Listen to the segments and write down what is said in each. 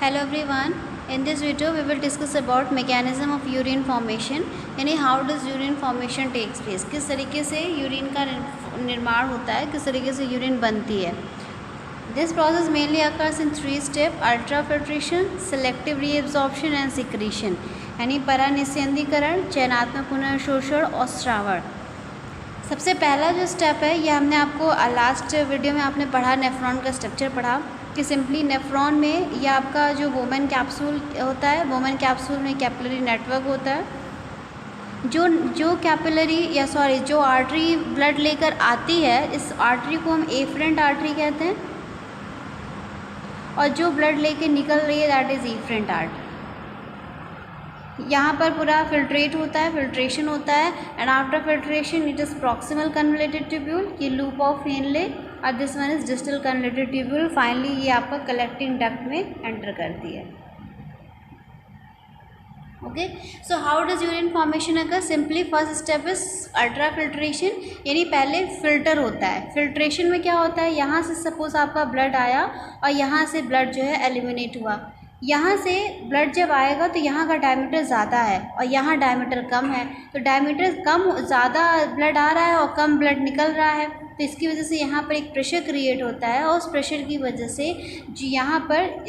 Hello everyone. In this video we will discuss about mechanism of urine formation यानी how does urine formation takes place, किस तरीके से urine का निर्माण होता है, किस तरीके से यूरिन बनती है. This process mainly occurs in 3 steps: ultrafiltration, selective reabsorption and secretion यानी परानिस्यंदीकरण, चयनात्मक पुनर्शोषण और स्रावण. सबसे पहला जो स्टेप है ये हमने आपको लास्ट वीडियो में आपने पढ़ा, नेफ्रॉन का स्ट्रक्चर पढ़ा कि सिंपली नेफ्रॉन में ये आपका जो वोमेन कैप्सूल होता है, वोमेन कैप्सूल में कैपिलरी नेटवर्क होता है. जो कैपिलरी जो आर्टरी ब्लड लेकर आती है, इस आर्टरी को हम एफरेंट आर्टरी कहते हैं, और जो ब्लड लेके निकल रही है दैट इज़ इफरेंट आर्टरी. यहाँ पर पूरा फिल्ट्रेट होता है, फिल्ट्रेशन होता है, and after filtration it is proximal convoluted tubule, ये लूप ऑफ हेनले, और this one is distal convoluted tubule. Finally ये आपका कलेक्टिंग डक्ट में एंटर करती है. Okay, so how does urine formation occur? Simply first step is ultra filtration, यानी पहले filter होता है. फिल्ट्रेशन में क्या होता है, यहाँ से सपोज आपका ब्लड आया और यहाँ से ब्लड जो है एलिमिनेट हुआ. यहाँ से ब्लड जब आएगा तो यहाँ का डायमीटर ज़्यादा है और यहाँ डायमीटर कम है, तो डायमीटर कम ज़्यादा ब्लड आ रहा है और कम ब्लड निकल रहा है, तो इसकी वजह से यहाँ पर एक प्रेशर क्रिएट होता है, और उस प्रेशर की वजह से जो यहाँ पर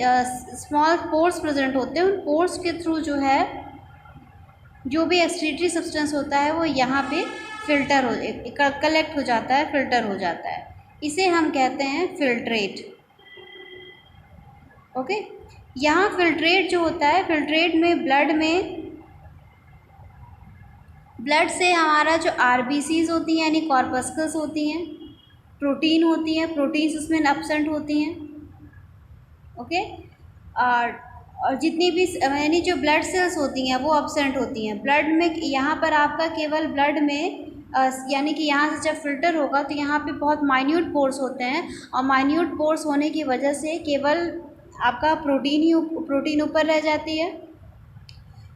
स्मॉल पोर्स प्रेजेंट होते हैं, उन पोर्स के थ्रू जो है जो भी एक्सक्रीटरी सब्सटेंस होता है वो यहाँ पे फिल्टर हो कलेक्ट हो जाता है, फिल्टर हो जाता है. इसे हम कहते हैं फिल्ट्रेट. ओके, यहाँ फिल्ट्रेट जो होता है, फिल्ट्रेट में ब्लड से हमारा जो आरबीसीज होती हैं यानी कॉर्पस्कल्स होती हैं, प्रोटीन होती हैं, प्रोटीन्स उसमें एब्सेंट होती हैं. ओके, और जितनी भी यानी जो ब्लड सेल्स होती हैं वो एब्सेंट होती हैं. ब्लड में यहाँ पर आपका केवल ब्लड में यानी कि यहाँ से जब फिल्टर होगा तो यहाँ पे बहुत माइन्यूट पोर्स होते हैं, और माइन्यूट पोर्स होने की वजह से केवल आपका प्रोटीन ऊपर रह जाती है.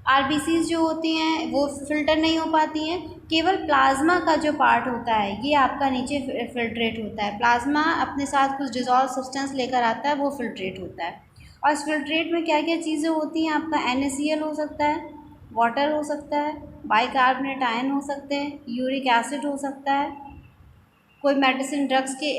आरबीसीज जो होती हैं वो फिल्टर नहीं हो पाती हैं. केवल प्लाज्मा का जो पार्ट होता है ये आपका नीचे फिल्ट्रेट होता है. प्लाज्मा अपने साथ कुछ डिजॉल्व सब्सटेंस लेकर आता है, वो फिल्ट्रेट होता है. और इस फिल्ट्रेट में क्या क्या चीज़ें होती हैं, आपका NaCl हो सकता है, वाटर हो सकता है, बाइकार्बोनेट आयन हो सकते हैं, यूरिक एसिड हो सकता है, कोई मेडिसिन ड्रग्स के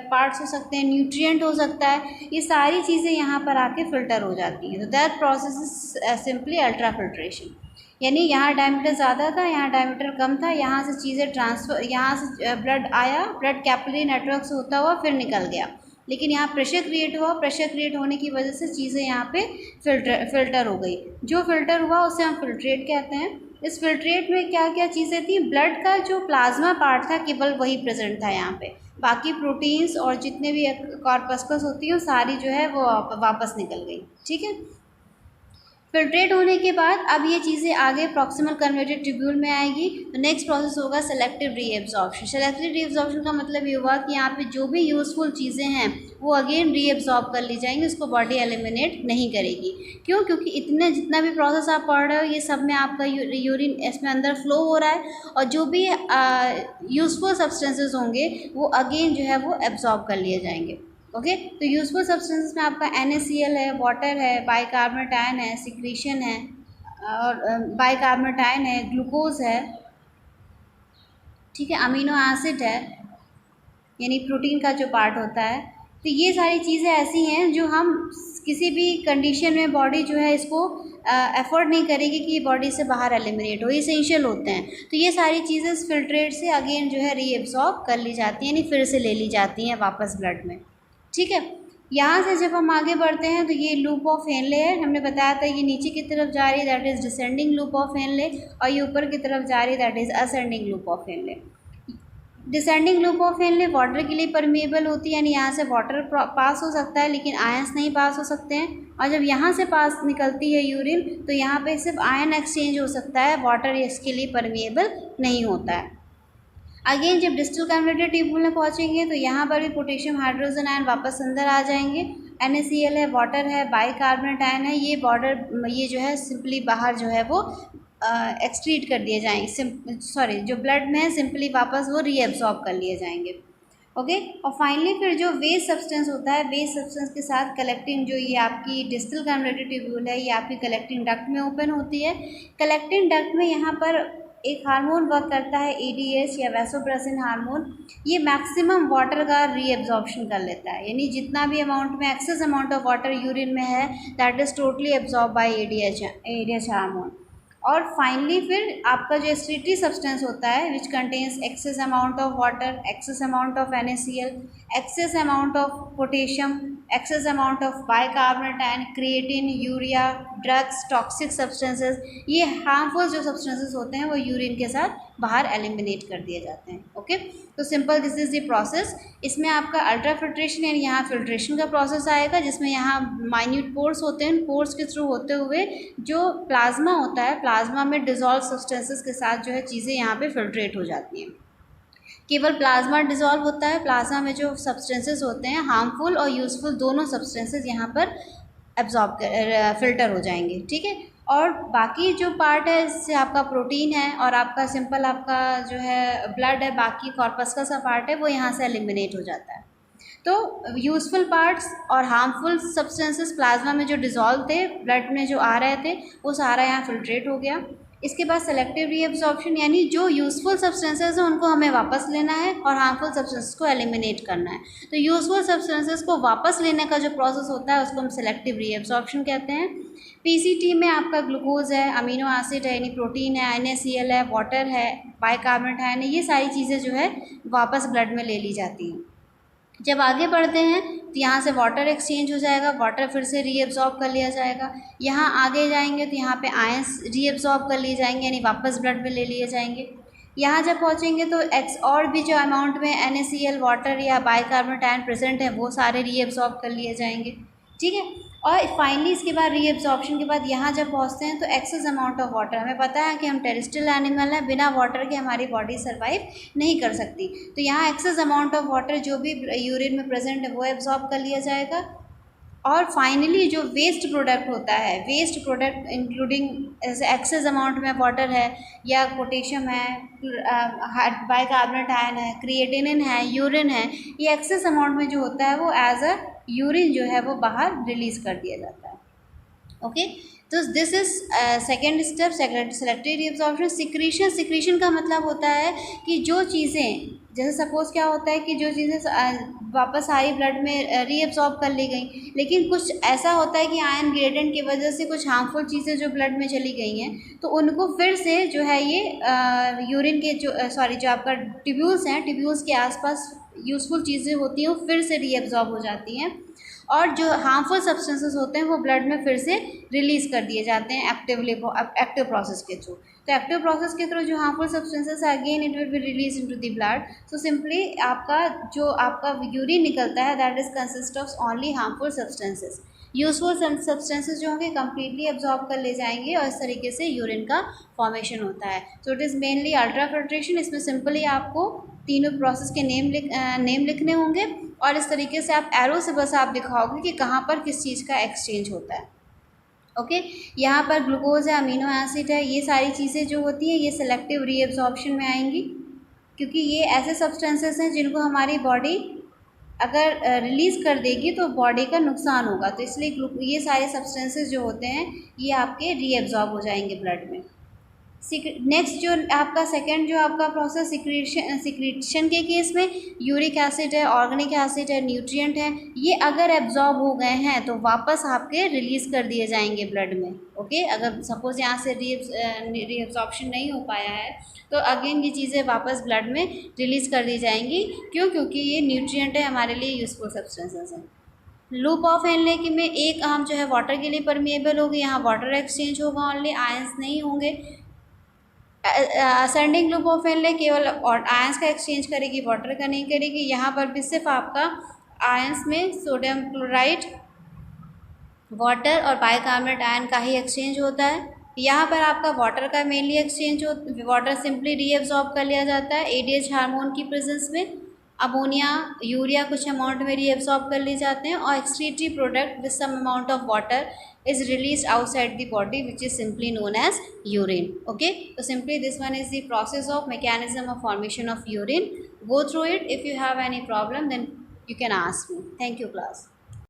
पार्ट्स हो सकते हैं, न्यूट्रिएंट हो सकता है. ये सारी चीज़ें यहाँ पर आके फ़िल्टर हो जाती हैं. तो that process is simply ultra filtration. यानी यहाँ डायमीटर ज़्यादा था, यहाँ डायमीटर कम था, यहाँ से चीज़ें ट्रांसफ़र, यहाँ से ब्लड आया, ब्लड कैपिलरी नेटवर्क से होता हुआ फिर निकल गया, लेकिन यहाँ प्रेशर क्रिएट हुआ. प्रेशर क्रिएट होने की वजह से चीज़ें यहाँ पे फिल्टर हो गई. जो फिल्टर हुआ उसे हम फिल्ट्रेट कहते हैं. इस फिल्ट्रेट में क्या क्या चीज़ें थी, ब्लड का जो प्लाज्मा पार्ट था केवल वही प्रेजेंट था यहाँ पे, बाकी प्रोटीन्स और जितने भी कॉर्पस्कल्स होती हैं सारी जो है वो वापस निकल गई. ठीक है, फिल्ट्रेट होने के बाद अब ये चीज़ें आगे प्रॉक्सिमल कन्वर्टेड ट्यूब्यूल में आएगी. तो नेक्स्ट प्रोसेस होगा सेलेक्टिव रीएब्जॉर्प्शन. सेलेक्टिव रीएब्जॉर्प्शन का मतलब ये हुआ कि यहाँ पे जो भी यूज़फुल चीज़ें हैं वो अगेन रीएब्जॉर्ब कर ली जाएंगी, उसको बॉडी एलिमिनेट नहीं करेगी. क्यों? क्योंकि इतने जितना भी प्रोसेस आप पढ़ रहे हो ये सब में आपका यूरिन इसमें अंदर फ्लो हो रहा है, और जो भी यूज़फुल सब्सटेंसेज होंगे वो अगेन जो है वो एब्जॉर्ब कर लिए जाएंगे. ओके, तो यूजफुल सब्सटेंसेस में आपका NaCl है, वाटर है, बाइकार्बोनेट आयन है, सिक्रीशन है, और बाइकार्बोनेट आयन है, ग्लूकोज है, ठीक है, अमीनो एसिड है यानी प्रोटीन का जो पार्ट होता है. तो ये सारी चीज़ें ऐसी हैं जो हम किसी भी कंडीशन में बॉडी जो है इसको एफोर्ड नहीं करेगी कि ये बॉडी से बाहर एलिमिनेट हो, ये एसेंशियल होते हैं. तो ये सारी चीज़ें इस फिल्ट्रेट से अगेन जो है रीएब्जॉर्ब कर ली जाती हैं, यानी फिर से ले ली जाती हैं वापस ब्लड में. ठीक है, यहाँ से जब हम आगे बढ़ते हैं तो ये लूप ऑफ हेनले है. हमने बताया था ये नीचे की तरफ जा रही है, that is descending loop of Henle, और ये ऊपर की तरफ जा रही है, that is ascending loop of Henle. Descending loop of Henle water के लिए परमेबल होती है, यानी यहाँ से वाटर पास हो सकता है लेकिन आयंस नहीं पास हो सकते हैं. और जब यहाँ से पास निकलती है यूरिन तो यहाँ पे सिर्फ आयन एक्सचेंज हो सकता है, वाटर इसके लिए परमेबल नहीं होता है. अगेन जब डिस्टल कन्वर्टेड ट्यूब्यूल में पहुँचेंगे तो यहाँ पर भी पोटेशियम हाइड्रोजन आयन वापस अंदर आ जाएंगे. NaCl है, वाटर है, बाइकार्बोनेट आयन है, ये जो है सिंपली बाहर जो है वो एक्सक्रीट कर दिए जाएंगे, जो ब्लड में है सिंपली वापस वो रीएब्सॉर्ब कर लिए जाएंगे. ओके। और फाइनली फिर जो वेस्ट सब्सटेंस होता है, वेस्ट सब्सटेंस के साथ कलेक्टिंग, जो ये आपकी डिस्टल कन्वर्टेड ट्यूब्यूल है, ये आपकी कलेक्टिंग डक्ट में ओपन होती है। कलेक्टिंग डक्ट में यहाँ पर एक हार्मोन वर्क करता है, एडीएच या वैसोप्रेसिन हार्मोन। ये मैक्सिमम वाटर का रीएब्जॉर्प्शन कर लेता है, यानी जितना भी अमाउंट में excess amount of water urine में है, that is totally absorb by ADH hormone. और फाइनली फिर आपका जो एक्सक्रीटरी सब्सटेंस होता है, which contains excess amount of water, excess amount of NaCl, excess amount of potassium, excess amount of bicarbonate ion, creatine, urea, drugs, toxic substances, ये harmful जो substances होते हैं वो यूरिन के साथ बाहर एलिमिनेट कर दिए जाते हैं। ओके, तो simple this is the process. इसमें आपका अल्ट्रा फिल्ट्रेशन यानी यहाँ फिल्ट्रेशन का प्रोसेस आएगा, जिसमें यहाँ माइन्यूट पोर्स होते हैं, पोर्स के थ्रू होते हुए जो प्लाज्मा होता है, प्लाज्मा में डिजॉल्व सब्सटेंसेस के साथ जो है चीज़ें यहाँ पे फिल्ट्रेट हो जाती हैं। केवल प्लाज्मा डिजॉल्व होता है, प्लाज्मा में जो सब्सटेंसेस होते हैं हार्मफुल और यूज़फुल दोनों सब्सटेंसेस यहाँ पर एब्जॉर्ब फिल्टर हो जाएंगे। ठीक है, और बाकी जो पार्ट है इससे आपका प्रोटीन है और आपका सिंपल आपका जो है ब्लड है, बाकी कॉर्पस का सा पार्ट है वो यहाँ से एलिमिनेट हो जाता है। तो यूज़फुल पार्ट्स और हार्मफुल सब्सटेंसेस प्लाज्मा में जो डिज़ोल्व थे, ब्लड में जो आ रहे थे, वो सारा यहाँ फिल्ट्रेट हो गया। इसके बाद सेलेक्टिव रीअब्जॉर्प्शन, यानी जो यूज़फुल सब्सटेंसेस हैं उनको हमें वापस लेना है और हार्मफुल सब्सटेंसेस को एलिमिनेट करना है। तो यूज़फुल सब्सटेंसेस को वापस लेने का जो प्रोसेस होता है उसको हम सेलेक्टिव रीअब्जॉर्प्शन कहते हैं। पीसीटी में आपका ग्लूकोज है, अमीनो एसिड है यानी प्रोटीन है, NaCl है, वाटर है, बाइकार्बोनेट आयन है, ये सारी चीज़ें जो है वापस ब्लड में ले ली जाती हैं। जब आगे बढ़ते हैं तो यहाँ से वाटर एक्सचेंज हो जाएगा, वाटर फिर से रीअब्जॉर्ब कर लिया जाएगा। यहाँ आगे जाएंगे तो यहाँ पे आयंस रीअब्जॉर्ब कर लिए जाएंगे यानी वापस ब्लड में ले लिए जाएंगे। यहाँ जब पहुँचेंगे तो एक्स और भी जो अमाउंट में NaCl, वाटर या बाइकार्बोनेट आयन प्रेजेंट है वो सारे रीअब्जॉर्ब कर लिए जाएंगे। ठीक है, और फाइनली इसके बाद रीअब्जॉर्प्शन के बाद यहाँ जब पहुँचते हैं तो एक्सेस अमाउंट ऑफ वाटर, हमें पता है कि हम टेरेस्ट्रियल एनिमल हैं, बिना वाटर के हमारी बॉडी सर्वाइव नहीं कर सकती। तो यहाँ एक्सेस अमाउंट ऑफ वाटर जो भी यूरिन में प्रेजेंट है वो एब्जॉर्ब कर लिया जाएगा। और फाइनली जो वेस्ट प्रोडक्ट होता है, waste product including excess amount में वाटर है या पोटेशियम है, बाइकार्बोनेट आयन है, क्रिएटिनिन है, यूरिन है, ये एक्सेस अमाउंट में जो होता है वो एज अ यूरिन जो है वो बाहर रिलीज़ कर दिया जाता है। ओके, तो this is second step, selective reabsorption. Secretion का मतलब होता है कि जो चीज़ें, जैसे सपोज़ क्या होता है कि जो चीज़ें वापस आई ब्लड में रीअब्जॉर्ब कर ली गई, लेकिन कुछ ऐसा होता है कि आयन ग्रेडिएंट की वजह से कुछ हार्मफुल चीज़ें जो ब्लड में चली गई हैं तो उनको फिर से जो है ये यूरिन के जो आपका ट्यूब्यूल्स हैं, ट्यूब्यूल्स के आसपास यूज़फुल चीज़ें होती हैं वो फिर से रीअब्जॉर्ब हो जाती हैं और जो हार्मफुल सब्सटेंसेस होते हैं वो ब्लड में फिर से रिलीज़ कर दिए जाते हैं एक्टिव प्रोसेस के थ्रू। तो एक्टिव प्रोसेस के थ्रू जो हार्मफुल सब्सटेंसेस है again it will be release into the blood. So simply आपका यूरिन निकलता है that is consist of only harmful substances. Useful substances जो होंगे कम्प्लीटली एब्जॉर्ब कर ले जाएंगे और इस तरीके से यूरिन का फॉर्मेशन होता है। So it is mainly ultra filtration. इसमें सिंपली आपको तीनों प्रोसेस के नेम लिखने होंगे और इस तरीके से आप एरो से बस आप दिखाओगे कि कहाँ पर किस चीज़ का एक्सचेंज होता है। ओके, यहाँ पर ग्लूकोज है, अमीनो एसिड है, ये सारी चीज़ें जो होती हैं ये सेलेक्टिव रीअब्जॉर्प्शन में आएंगी क्योंकि ये ऐसे सब्सटेंसेस हैं जिनको हमारी बॉडी अगर रिलीज़ कर देगी तो बॉडी का नुकसान होगा, तो इसलिए ये सारे सब्सटेंसेस जो होते हैं ये आपके रीअब्जॉर्ब हो जाएंगे ब्लड में। नेक्स्ट जो आपका सेकंड जो आपका प्रोसेस सिक्रीशन के केस में यूरिक एसिड है, ऑर्गेनिक एसिड है, न्यूट्रिएंट है, ये अगर एब्जॉर्ब हो गए हैं तो वापस आपके रिलीज़ कर दिए जाएंगे ब्लड में। ओके, अगर सपोज़ यहाँ से रीअब्जॉर्प्शन नहीं हो पाया है तो अगेन ये चीज़ें वापस ब्लड में रिलीज़ कर दी जाएंगी। क्यों? क्योंकि ये न्यूट्रिएंट है, हमारे लिए यूज़फुल सब्सटेंसेस हैं। लूप ऑफ हेनले की में एक आर्म जो है वाटर के लिए परमिएबल होगी, यहाँ वाटर एक्सचेंज होगा ओनली, आयंस नहीं होंगे। असेंडिंग लूप ऑफ हेनले केवल आयंस का एक्सचेंज करेगी, वाटर का नहीं करेगी। यहाँ पर भी सिर्फ आपका आयंस में सोडियम क्लोराइड, वाटर और बाइकार्बोनेट आयन का ही एक्सचेंज होता है। यहाँ पर आपका वाटर का mainly exchange water simply reabsorb कर लिया जाता है एडीएच हार्मोन की प्रेजेंस में। अमोनिया, यूरिया कुछ अमाउंट में रीअब्जॉर्ब कर ले जाते हैं और excretory product with some amount of water is released outside the body which is simply known as urine. Okay, so simply this one is the process of mechanism of formation of urine. go through it. If you have any problem, then you can ask me. Thank you, class.